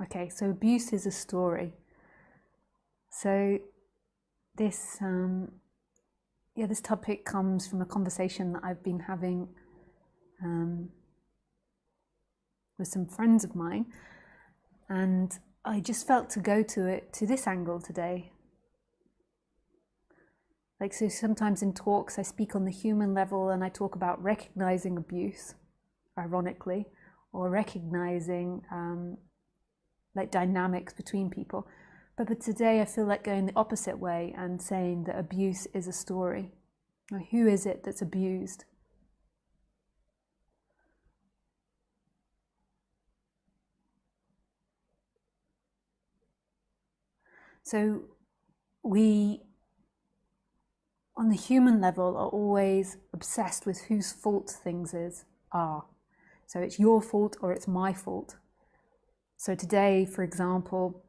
Okay, so abuse is a story. So this this topic comes from a conversation that I've been having with some friends of mine, and I just felt to go to this angle today. Like, so sometimes in talks I speak on the human level and I talk about recognizing abuse, ironically, or recognizing like dynamics between people. But today I feel like going the opposite way and saying that abuse is a story. Who is it that's abused? So we, on the human level, are always obsessed with whose fault things are. So it's your fault or it's my fault. So today, for example,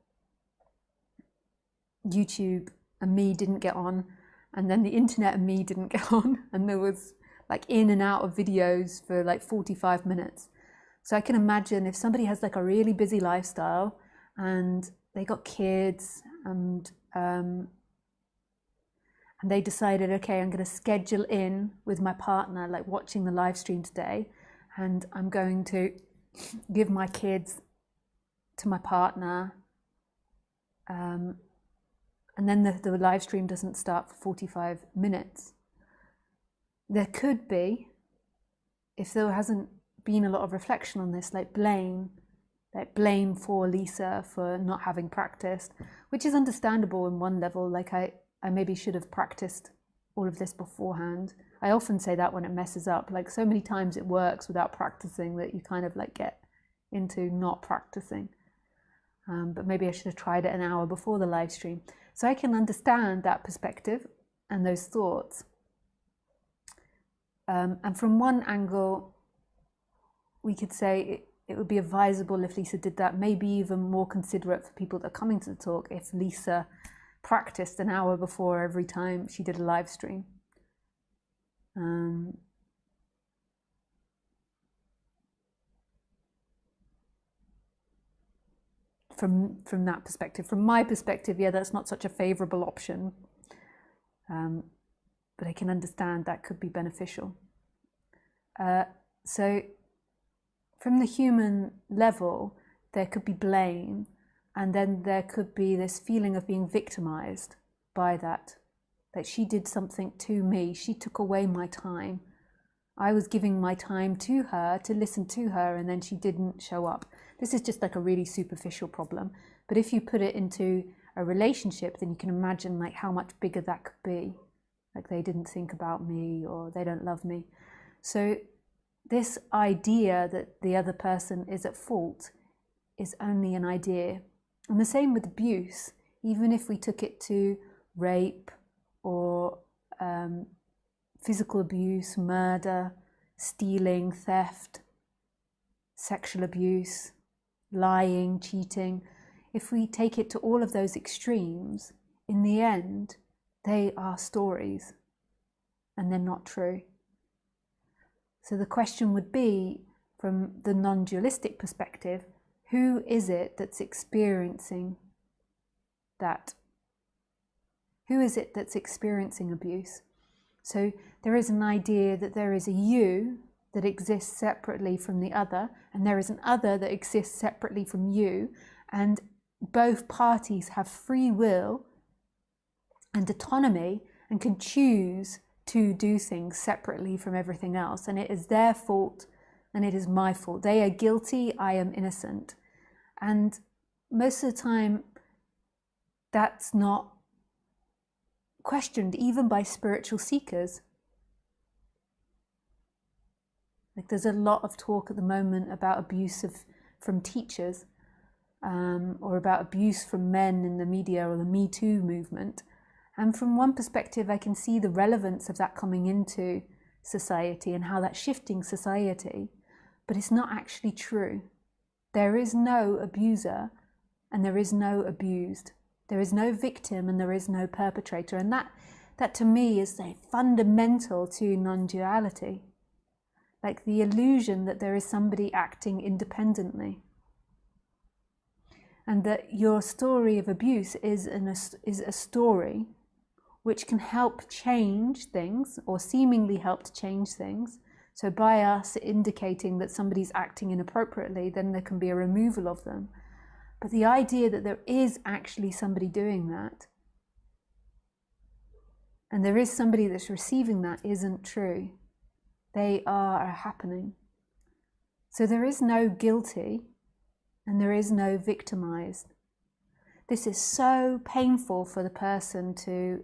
YouTube and me didn't get on, and then the internet and me didn't get on, and there was like in and out of videos for like 45 minutes. So I can imagine if somebody has like a really busy lifestyle and they got kids and they decided, okay, I'm going to schedule in with my partner, like watching the live stream today, and I'm going to give my kids to my partner, and then the live stream doesn't start for 45 minutes. There could be, if there hasn't been a lot of reflection on this, like blame for Lisa for not having practiced, which is understandable in one level. Like I maybe should have practiced all of this beforehand. I often say that when it messes up, like so many times it works without practicing that you kind of like get into not practicing. But maybe I should have tried it an hour before the live stream. So I can understand that perspective and those thoughts. And from one angle, we could say it would be advisable if Lisa did that, maybe even more considerate for people that are coming to the talk if Lisa practiced an hour before every time she did a live stream. From that perspective. From my perspective, yeah, that's not such a favorable option. But I can understand that could be beneficial. So from the human level, there could be blame, and then there could be this feeling of being victimized by that she did something to me. She took away my time. I was giving my time to her to listen to her, and then she didn't show up. This is just like a really superficial problem. But if you put it into a relationship, then you can imagine like how much bigger that could be. Like they didn't think about me, or they don't love me. So this idea that the other person is at fault is only an idea. And the same with abuse. Even if we took it to rape or physical abuse, murder, stealing, theft, sexual abuse, lying, cheating, if we take it to all of those extremes, in the end, they are stories and they're not true. So the question would be, from the non-dualistic perspective, who is it that's experiencing that? Who is it that's experiencing abuse? So there is an idea that there is a you that exists separately from the other, and there is an other that exists separately from you, and both parties have free will and autonomy and can choose to do things separately from everything else, and it is their fault and it is my fault. They are guilty, I am innocent. And most of the time that's not questioned even by spiritual seekers. Like there's a lot of talk at the moment about abuse from teachers, or about abuse from men in the media, or the Me Too movement. And from one perspective, I can see the relevance of that coming into society and how that's shifting society, but it's not actually true. There is no abuser and there is no abused. There is no victim and there is no perpetrator. And that to me is fundamental to non-duality. Like the illusion that there is somebody acting independently. and that your story of abuse is a story which can help change things, or seemingly help to change things. So by us indicating that somebody's acting inappropriately, then there can be a removal of them. But the idea that there is actually somebody doing that, and there is somebody that's receiving that, isn't true. They are happening. So there is no guilty and there is no victimized. This is so painful for the person to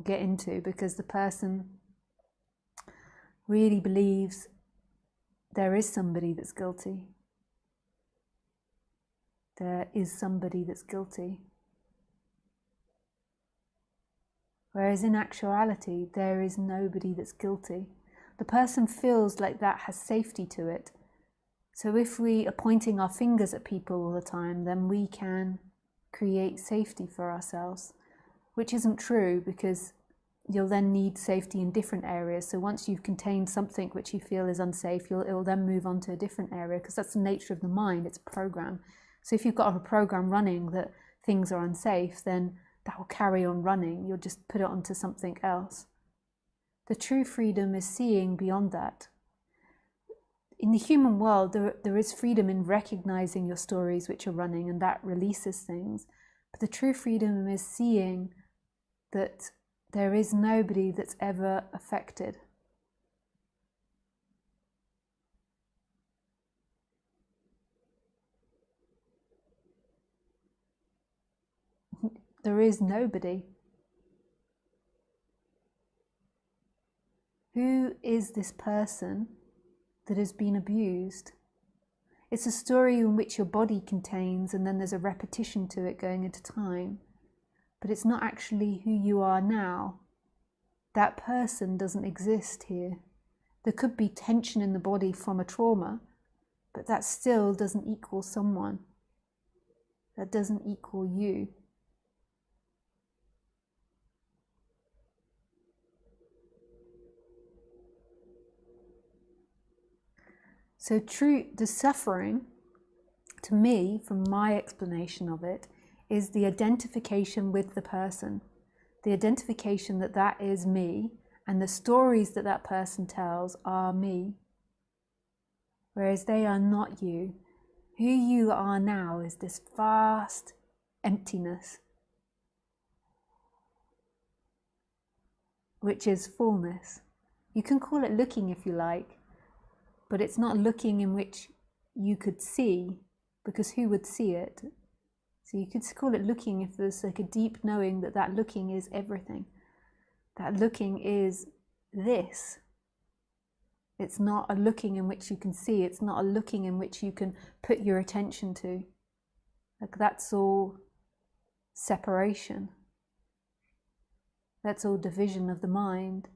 get into, because the person really believes there is somebody that's guilty. There is somebody that's guilty. Whereas in actuality, there is nobody that's guilty. The person feels like that has safety to it. So if we are pointing our fingers at people all the time, then we can create safety for ourselves, which isn't true, because you'll then need safety in different areas. So once you've contained something which you feel is unsafe, it will then move on to a different area, because that's the nature of the mind. It's a program. So if you've got a program running that things are unsafe, then that will carry on running. You'll just put it onto something else. The true freedom is seeing beyond that. In the human world, there is freedom in recognizing your stories which are running, and that releases things. But the true freedom is seeing that there is nobody that's ever affected. There is nobody. Who is this person that has been abused? It's a story in which your body contains, and then there's a repetition to it going into time. But it's not actually who you are now. That person doesn't exist here. There could be tension in the body from a trauma, but that still doesn't equal someone. That doesn't equal you. So the suffering, to me, from my explanation of it, is the identification with the person. The identification that that is me, and the stories that that person tells are me. Whereas they are not you. Who you are now is this vast emptiness, which is fullness. You can call it looking if you like, but it's not looking in which you could see, because who would see it? So you could call it looking if there's like a deep knowing that that looking is everything. That looking is this. It's not a looking in which you can see. It's not a looking in which you can put your attention to. Like that's all separation. That's all division of the mind.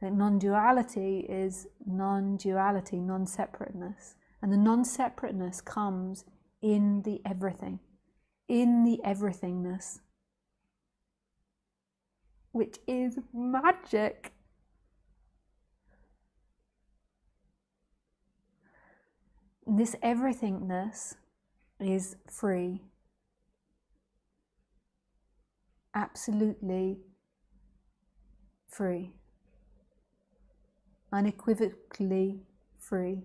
That non-duality is non-duality, non-separateness. And the non-separateness comes in the everything, in the everythingness, which is magic. This everythingness is free, absolutely free, unequivocally free,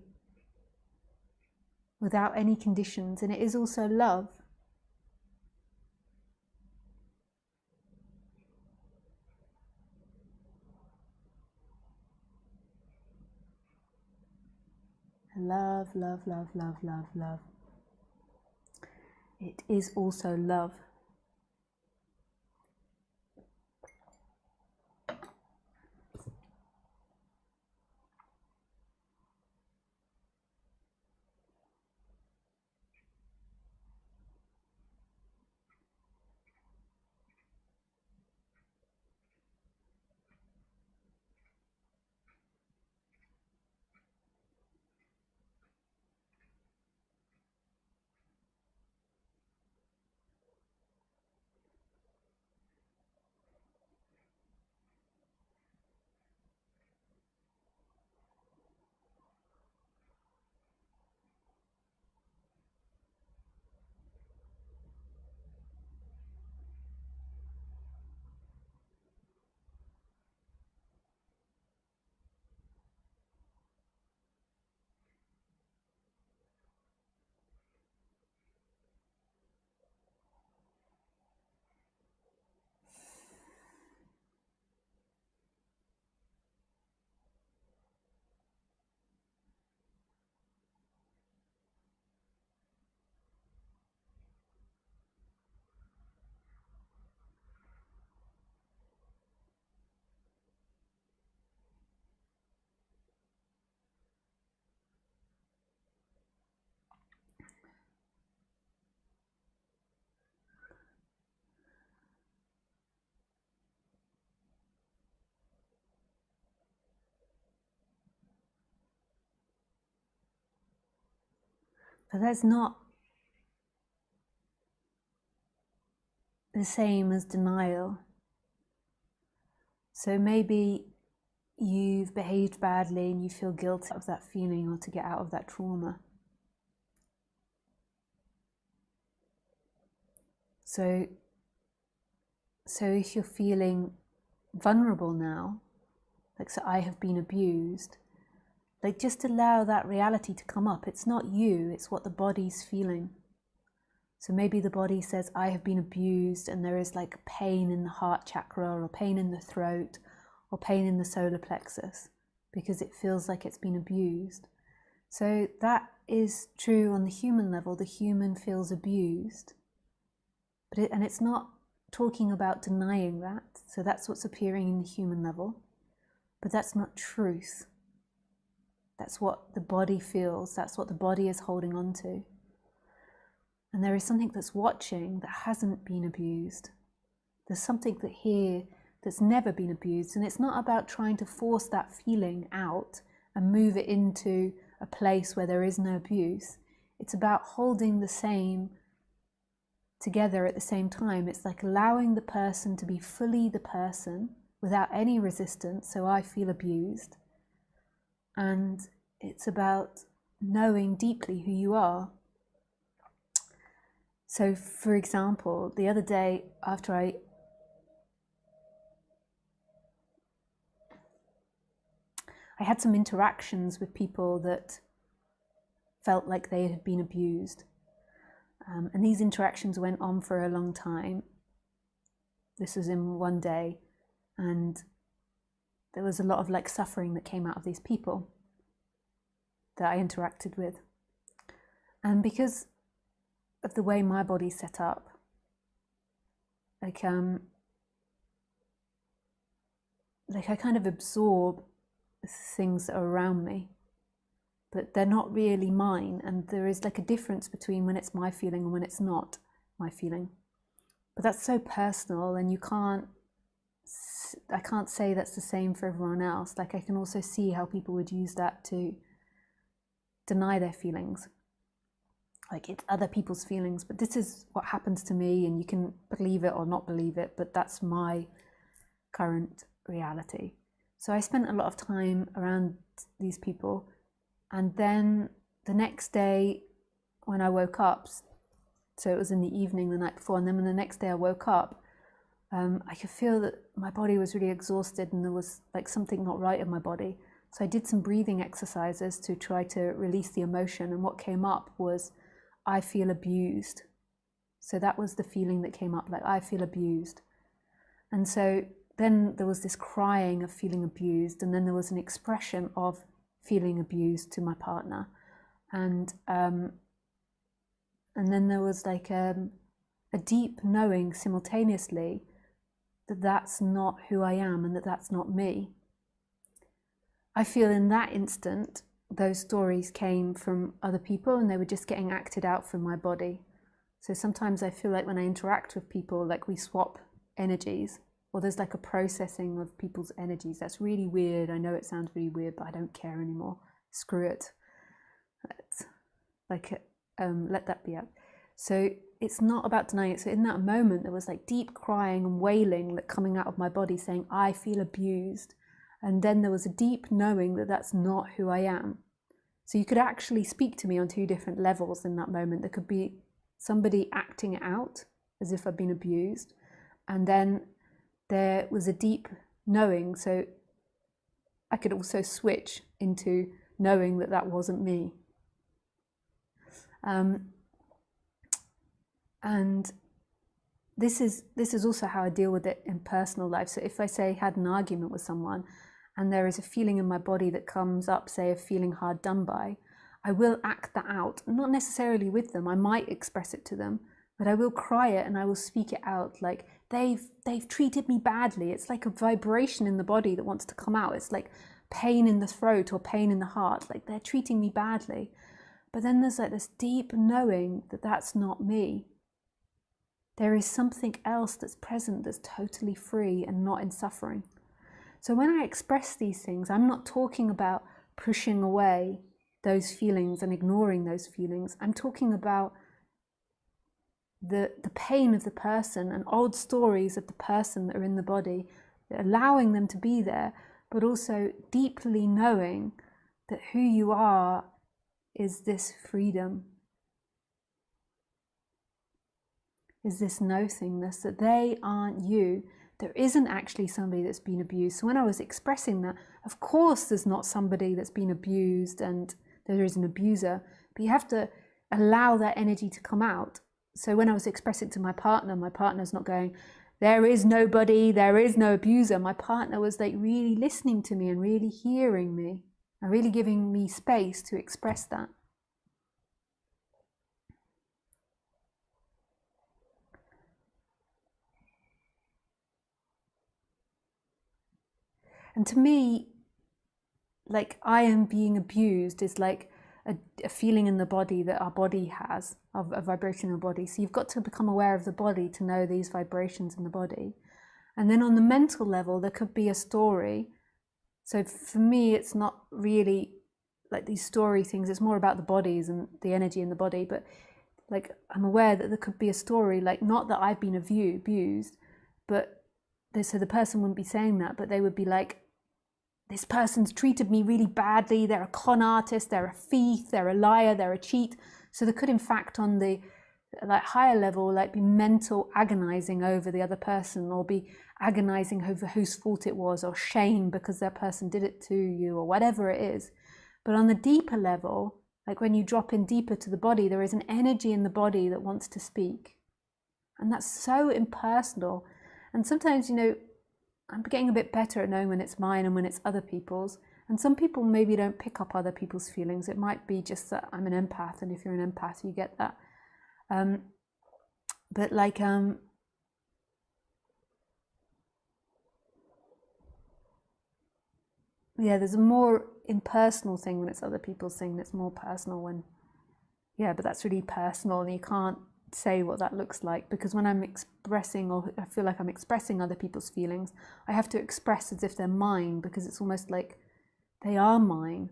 without any conditions, and it is also love. Love, love, love, love, love, love. It is also love. But that's not the same as denial. So maybe you've behaved badly and you feel guilty of that feeling or to get out of that trauma. So if you're feeling vulnerable now, like, so I have been abused, like, just allow that reality to come up. It's not you, it's what the body's feeling. So maybe the body says, I have been abused, and there is like pain in the heart chakra, or pain in the throat, or pain in the solar plexus, because it feels like it's been abused. So that is true on the human level. The human feels abused, but it's not talking about denying that. So that's what's appearing in the human level, but that's not truth. That's what the body feels. That's what the body is holding on to. And there is something that's watching that hasn't been abused. There's something that here that's never been abused. And it's not about trying to force that feeling out and move it into a place where there is no abuse. It's about holding the same together at the same time. It's like allowing the person to be fully the person without any resistance. So I feel abused. And it's about knowing deeply who you are. So, for example, the other day after I had some interactions with people that felt like they had been abused. And these interactions went on for a long time. This was in one day, and there was a lot of like suffering that came out of these people that I interacted with. And because of the way my body's set up, like I kind of absorb things that are around me, but they're not really mine. And there is like a difference between when it's my feeling and when it's not my feeling. But that's so personal, and I can't say that's the same for everyone else. Like, I can also see how people would use that to deny their feelings. Like, it's other people's feelings, but this is what happens to me, and you can believe it or not believe it, but that's my current reality. So I spent a lot of time around these people, and then the next day when I woke up, so it was in the evening the night before, and then when the next day I woke up, I could feel that my body was really exhausted and there was like something not right in my body. So I did some breathing exercises to try to release the emotion, and what came up was, I feel abused. So that was the feeling that came up, like, I feel abused. And so then there was this crying of feeling abused, and then there was an expression of feeling abused to my partner. And then there was like a deep knowing simultaneously that that's not who I am and that that's not me. I feel in that instant, those stories came from other people and they were just getting acted out from my body. So sometimes I feel like when I interact with people, like we swap energies, or there's like a processing of people's energies. That's really weird. I know it sounds really weird, but I don't care anymore. Screw it. Let that be out. So it's not about denying it. So in that moment, there was like deep crying and wailing like coming out of my body saying, I feel abused. And then there was a deep knowing that that's not who I am. So you could actually speak to me on two different levels in that moment. There could be somebody acting it out as if I'd been abused. And then there was a deep knowing. So I could also switch into knowing that that wasn't me. And this is also how I deal with it in personal life. So if I say had an argument with someone and there is a feeling in my body that comes up, say of feeling hard done by, I will act that out, not necessarily with them. I might express it to them, but I will cry it and I will speak it out like they've treated me badly. It's like a vibration in the body that wants to come out. It's like pain in the throat or pain in the heart, like they're treating me badly. But then there's like this deep knowing that that's not me. There is something else that's present that's totally free and not in suffering. So when I express these things, I'm not talking about pushing away those feelings and ignoring those feelings. I'm talking about the pain of the person and old stories of the person that are in the body, allowing them to be there, but also deeply knowing that who you are is this freedom, is this nothingness, that they aren't you. There isn't actually somebody that's been abused. So when I was expressing that, of course there's not somebody that's been abused and there is an abuser, but you have to allow that energy to come out. So when I was expressing to my partner's not going, there is nobody, there is no abuser. My partner was like really listening to me and really hearing me and really giving me space to express that. And to me, like, I am being abused is like a feeling in the body that our body has, of a vibrational body. So you've got to become aware of the body to know these vibrations in the body. And then on the mental level, there could be a story. So for me, it's not really like these story things. It's more about the bodies and the energy in the body. But like, I'm aware that there could be a story, like, not that I've been abused, but so the person wouldn't be saying that, but they would be like, this person's treated me really badly, they're a con artist, they're a thief, they're a liar, they're a cheat. So there could, in fact, on the like higher level, like be mental agonizing over the other person, or be agonizing over whose fault it was, or shame because that person did it to you, or whatever it is. But on the deeper level, like when you drop in deeper to the body, there is an energy in the body that wants to speak. And that's so impersonal. And sometimes, you know, I'm getting a bit better at knowing when it's mine and when it's other people's. And some people maybe don't pick up other people's feelings. It might be just that I'm an empath, and if you're an empath, you get that. But like, yeah, there's a more impersonal thing when it's other people's thing. That's more personal when, yeah, but that's really personal, and you can't say what that looks like, because when I'm expressing, or I feel like I'm expressing other people's feelings, I have to express as if they're mine, because it's almost like they are mine,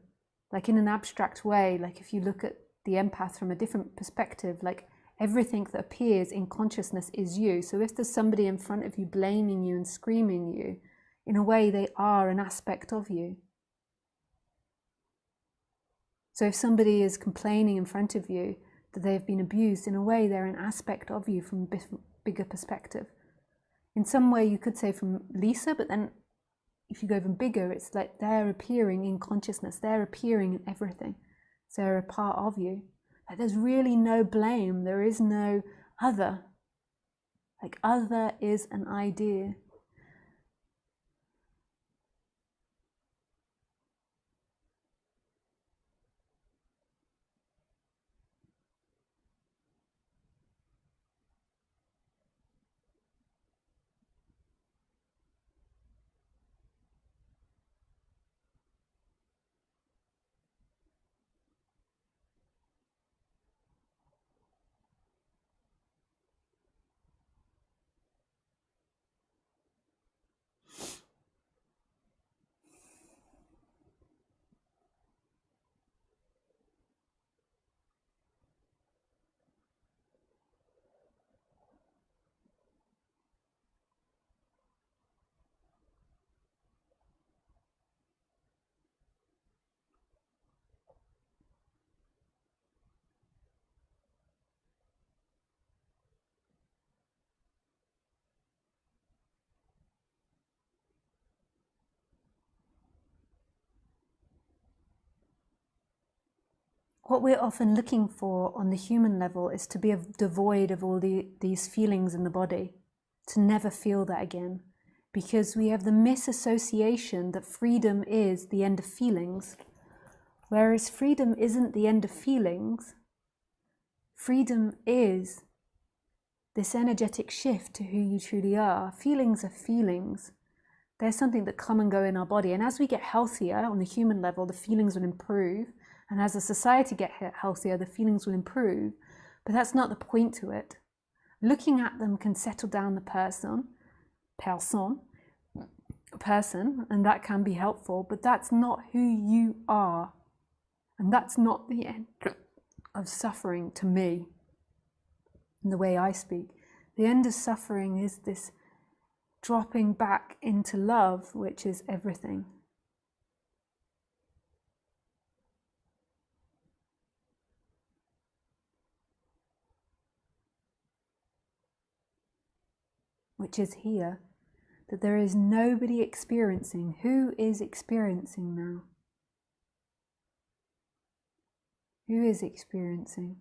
like in an abstract way. Like if you look at the empath from a different perspective, like everything that appears in consciousness is you. So if there's somebody in front of you blaming you and screaming you, in a way they are an aspect of you. So if somebody is complaining in front of you that they've been abused, in a way they're an aspect of you from a bigger perspective. In some way you could say from Lisa, but then if you go even bigger, it's like they're appearing in consciousness, they're appearing in everything. So they're a part of you. Like there's really no blame, there is no other. Like other is an idea. What we're often looking for on the human level is to be devoid of all these feelings in the body, to never feel that again, because we have the misassociation that freedom is the end of feelings, whereas freedom isn't the end of feelings. Freedom is this energetic shift to who you truly are. Feelings are feelings. They're something that come and go in our body, and as we get healthier on the human level, the feelings will improve. And as a society get healthier, the feelings will improve. But that's not the point to it. Looking at them can settle down the person, and that can be helpful, but that's not who you are. And that's not the end of suffering to me, in the way I speak. The end of suffering is this dropping back into love, which is everything. Which is here, that there is nobody experiencing. Who is experiencing now? Who is experiencing?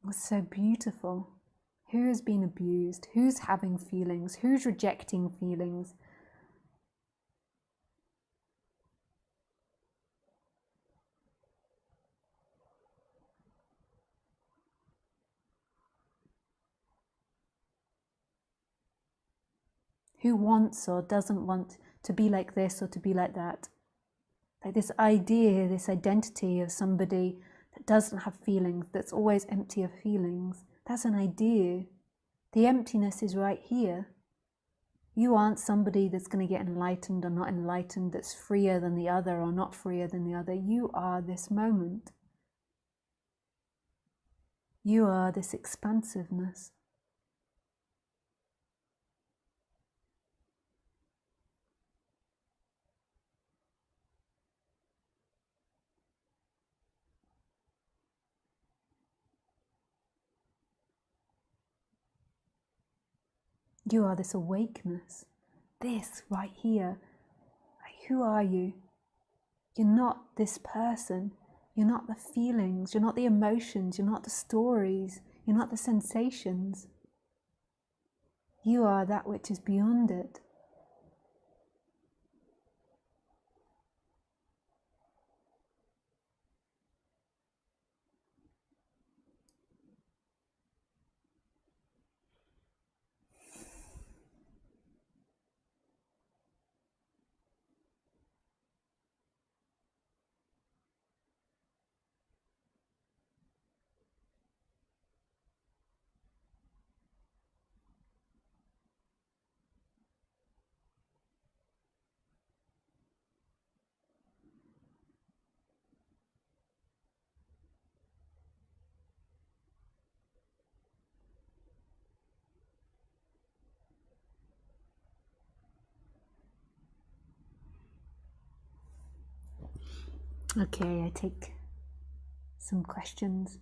What's so beautiful? Who has been abused? Who's having feelings? Who's rejecting feelings? Who wants or doesn't want to be like this or to be like that? Like this idea, this identity of somebody that doesn't have feelings, that's always empty of feelings. That's an idea. The emptiness is right here. You aren't somebody that's going to get enlightened or not enlightened, that's freer than the other or not freer than the other. You are this moment. You are this expansiveness. You are this awakeness. This right here. Like, who are you? You're not this person. You're not the feelings. You're not the emotions. You're not the stories. You're not the sensations. You are that which is beyond it. Okay, I take some questions.